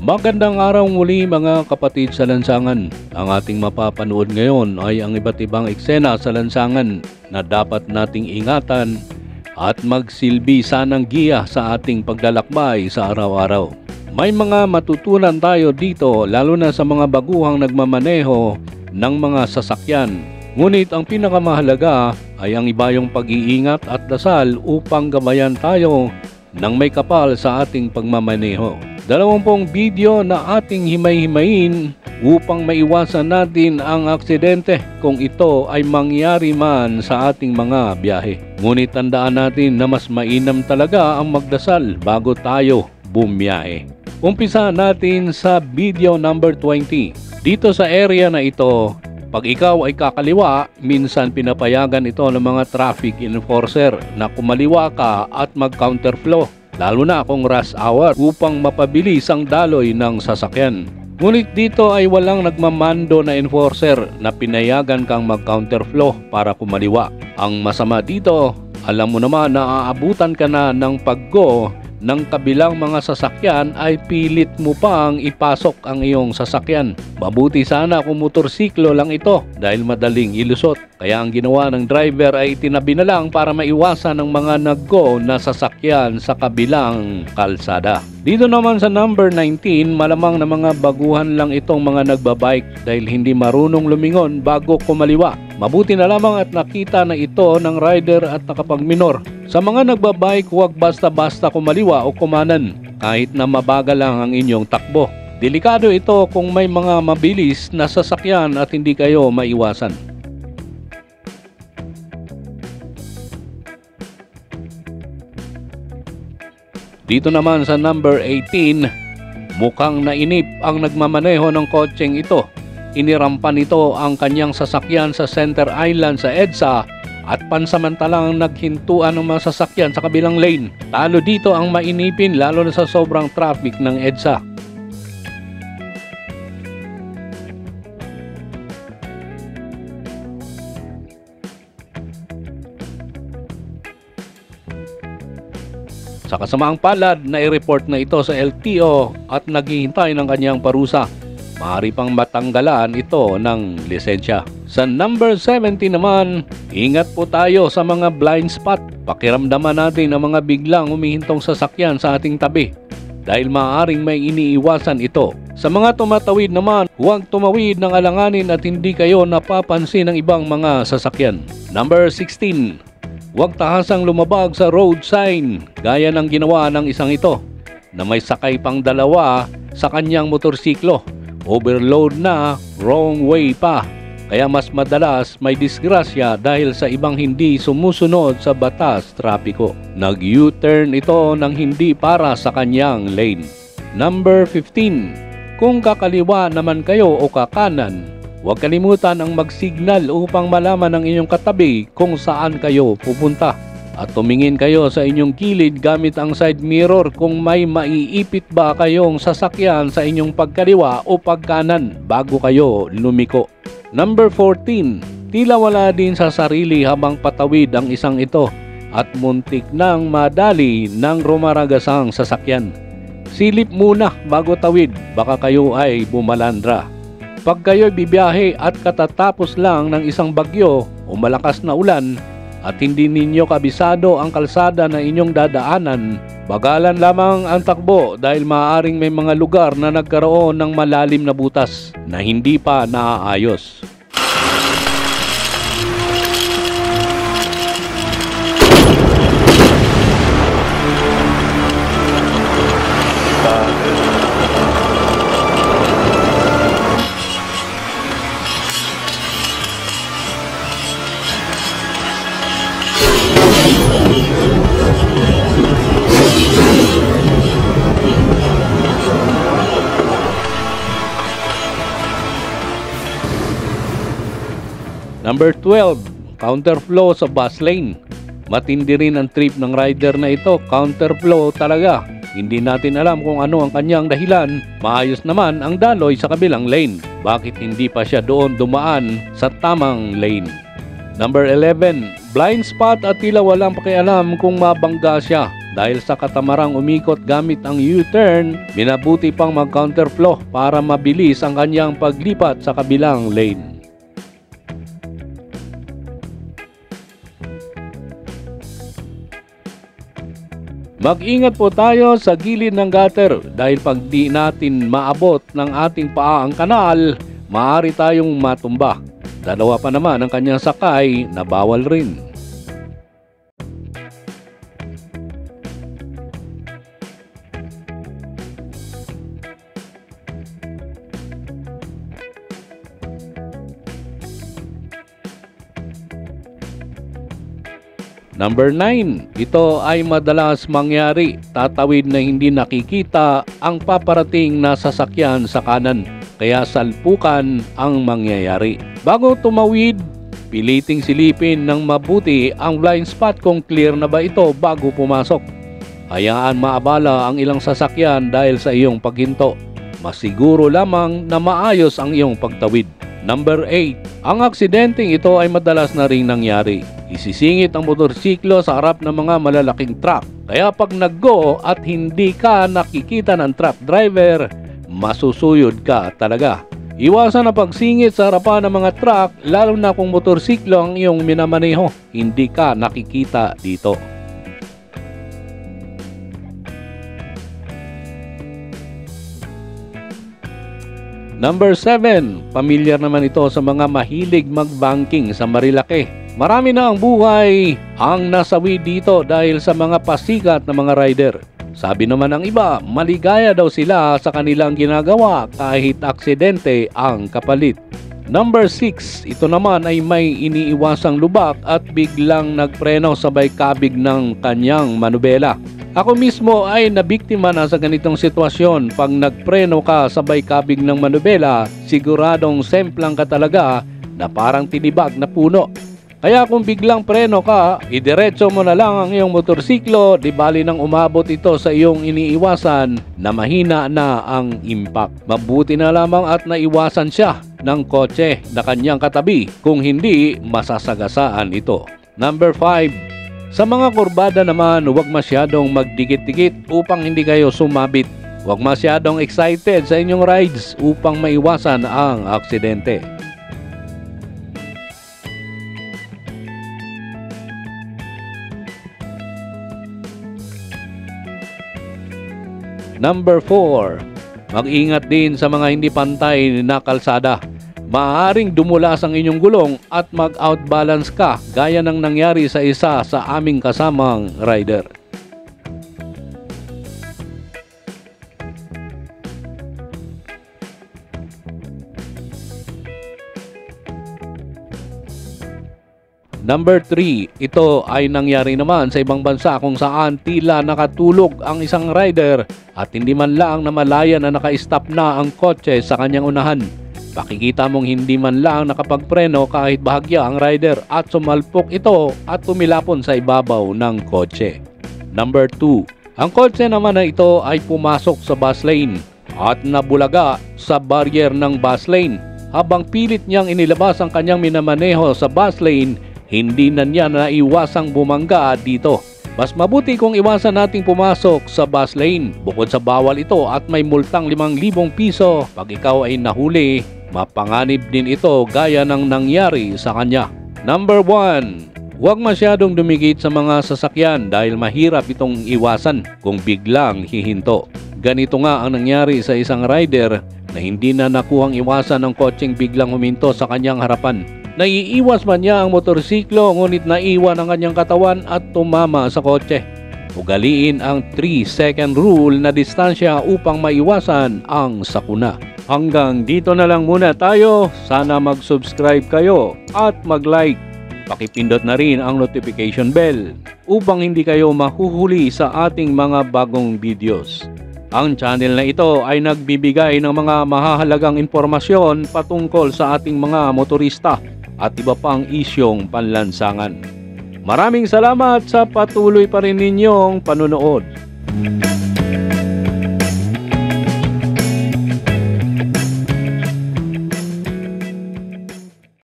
Magandang araw muli mga kapatid sa lansangan. Ang ating mapapanood ngayon ay ang iba't ibang eksena sa lansangan na dapat nating ingatan at magsilbi sanang giya sa ating paglalakbay sa araw-araw. May mga matutunan tayo dito lalo na sa mga baguhang nagmamaneho ng mga sasakyan. Ngunit ang pinakamahalaga ay ang ibayong pag-iingat at dasal upang gabayan tayo ng may kapal sa ating pagmamaneho. 20 video na ating himay-himayin upang maiwasan natin ang aksidente kung ito ay mangyari man sa ating mga biyahe. Ngunit tandaan natin na mas mainam talaga ang magdasal bago tayo bumiyahe. Umpisa natin sa video number 20. Dito sa area na ito, pag ikaw ay kakaliwa, minsan pinapayagan ito ng mga traffic enforcer na kumaliwa ka at mag-counterflow. Lalo na kung rush hour upang mapabilis ang daloy ng sasakyan. Ngunit dito ay walang nagmamando na enforcer na pinayagan kang mag-counterflow para kumaliwa. Ang masama dito, alam mo naman na aabutan ka na ng pag-go ng kabilang mga sasakyan ay pilit mo pang ipasok ang iyong sasakyan. Mabuti sana kung motorsiklo lang ito dahil madaling ilusot. Kaya ang ginawa ng driver ay itinabi na lang para maiwasan ang mga nag-go na sasakyan sa kabilang kalsada. Dito naman sa number 19, malamang na mga baguhan lang itong mga nagbabike dahil hindi marunong lumingon bago kumaliwa. Mabuti na lamang at nakita na ito ng rider at nakapagminor. Sa mga nagbabike, huwag basta-basta kumaliwa o kumanan kahit na mabagal lang ang inyong takbo. Delikado ito kung may mga mabilis na sasakyan at hindi kayo maiwasan. Dito naman sa number 18, mukhang nainip ang nagmamaneho ng kotseng ito. Inirampan nito ang kanyang sasakyan sa Center Island sa EDSA at pansamantalang naghintuan ng mga sasakyan sa kabilang lane. Talo dito ang mainipin lalo na sa sobrang traffic ng EDSA. Sa kasamaang palad, nai-report na ito sa LTO at naghihintay ng kanyang parusa. Maaari pang matanggalan ito ng lisensya. Sa number 70 naman, ingat po tayo sa mga blind spot. Pakiramdaman natin ang mga biglang humihintong sasakyan sa ating tabi dahil maaaring may iniiwasan ito. Sa mga tumatawid naman, huwag tumawid ng alanganin at hindi kayo napapansin ng ibang mga sasakyan. Number 16. Huwag tahasang lumabag sa road sign gaya ng ginawa ng isang ito na may sakay pang dalawa sa kanyang motorsiklo. Overload na, wrong way pa. Kaya mas madalas may disgrasya dahil sa ibang hindi sumusunod sa batas trapiko. Nag-U-turn ito ng hindi para sa kanyang lane. Number 15. Kung kakaliwa naman kayo o kakanan, huwag kalimutan ang mag-signal upang malaman ng inyong katabi kung saan kayo pupunta. At tumingin kayo sa inyong kilid gamit ang side mirror kung may maiipit ba kayong sasakyan sa inyong pagkaliwa o pagkanan bago kayo lumiko. Number 14. Tila wala din sa sarili habang patawid ang isang ito at muntik nang madali ng rumaragasang sasakyan. Silip muna bago tawid, baka kayo ay bumalandra. Pag kayo'y bibiyahe at katatapos lang ng isang bagyo o malakas na ulan at hindi ninyo kabisado ang kalsada na inyong dadaanan, bagalan lamang ang takbo dahil maaaring may mga lugar na nagkaroon ng malalim na butas na hindi pa naaayos. Number 12, counterflow sa bus lane. Matindi rin ang trip ng rider na ito, counterflow talaga. Hindi natin alam kung ano ang kanyang dahilan. Maayos naman ang daloy sa kabilang lane. bakit hindi pa siya doon dumaan sa tamang lane. Number 11, blind spot at tila walang pakialam kung mabangga siya. Dahil sa katamarang umikot gamit ang U-turn, minabuti pang mag-counterflow para mabilis ang kanyang paglipat sa kabilang lane. Mag-ingat po tayo sa gilid ng gutter dahil pag di natin maabot ng ating paa ang kanal, maaari tayong matumba. Dalawa pa naman ang kanyang sakay na bawal rin. Number 9, ito ay madalas mangyari, tatawid na hindi nakikita ang paparating na sasakyan sa kanan, kaya salpukan ang mangyayari. Bago tumawid, piliting silipin ng mabuti ang blind spot kung clear na ba ito bago pumasok. Hayaan maabala ang ilang sasakyan dahil sa iyong paghinto. Masiguro lamang na maayos ang iyong pagtawid. Number 8, ang aksidenteng ito ay madalas na ring nangyari. Isisingit ang motorsiklo sa harap ng mga malalaking truck. Kaya pag nag-go at hindi ka nakikita ng truck driver, masusuyod ka talaga. Iwasan ang pagsingit sa harapan ng mga truck, lalo na kung motorsiklo ang iyong minamaneho. Hindi ka nakikita dito. Number 7, pamilyar naman ito sa mga mahilig mag-banking sa Marilake. Marami na ang buhay ang nasawi dito dahil sa mga pasikat na mga rider. Sabi naman ng iba, maligaya daw sila sa kanilang ginagawa kahit aksidente ang kapalit. Number 6, ito naman ay may iniiwasang lubak at biglang nagpreno sabay kabig ng kanyang manubela. Ako mismo ay nabiktima na sa ganitong sitwasyon. Pag nagpreno ka sabay kabig ng manubela, siguradong semplang ka talaga na parang tinibag na puno. Kaya kung biglang preno ka, idiretso mo na lang ang iyong motorsiklo, di bali nang umabot ito sa iyong iniiwasan na mahina na ang impact. Mabuti na lamang at naiwasan siya ng kotse na kanyang katabi, kung hindi masasagasaan ito. Number 5, sa mga kurbada naman, huwag masyadong magdikit-dikit upang hindi kayo sumabit. Huwag masyadong excited sa inyong rides upang maiwasan ang aksidente. Number 4, mag-ingat din sa mga hindi pantay na kalsada. Maaaring dumulas ang inyong gulong at mag-outbalance ka gaya ng nangyari sa isa sa aming kasamang rider. Number 3, ito ay nangyari naman sa ibang bansa kung saan tila nakatulog ang isang rider at hindi man lang namalaya na naka-stop na ang kotse sa kanyang unahan. Pakikita mong hindi man lang nakapagpreno kahit bahagya ang rider at sumalpok ito at tumilapon sa ibabaw ng kotse. Number 2, ang kotse naman na ito ay pumasok sa bus lane at nabulaga sa barrier ng bus lane. Habang pilit niyang inilabas ang kanyang minamaneho sa bus lane, hindi na niya naiwasang bumangga dito. Mas mabuti kung iwasan nating pumasok sa bus lane. Bukod sa bawal ito at may multang 5,000 piso pag ikaw ay nahuli, mapanganib din ito gaya ng nangyari sa kanya. Number 1, huwag masyadong dumikit sa mga sasakyan dahil mahirap itong iwasan kung biglang hihinto. Ganito nga ang nangyari sa isang rider na hindi na nakuhang iwasan ng kotseng biglang huminto sa kanyang harapan. Naiiwas man niya ang motorsiklo ngunit naiwan ang kanyang katawan at tumama sa kotse. Ugaliin ang 3-second rule na distansya upang maiwasan ang sakuna. Hanggang dito na lang muna tayo. Sana mag-subscribe kayo at mag-like. Pakipindot na rin ang notification bell upang hindi kayo mahuhuli sa ating mga bagong videos. Ang channel na ito ay nagbibigay ng mga mahahalagang impormasyon patungkol sa ating mga motorista at iba pang isyong panlansangan. Maraming salamat sa patuloy pa rin ninyong panunood.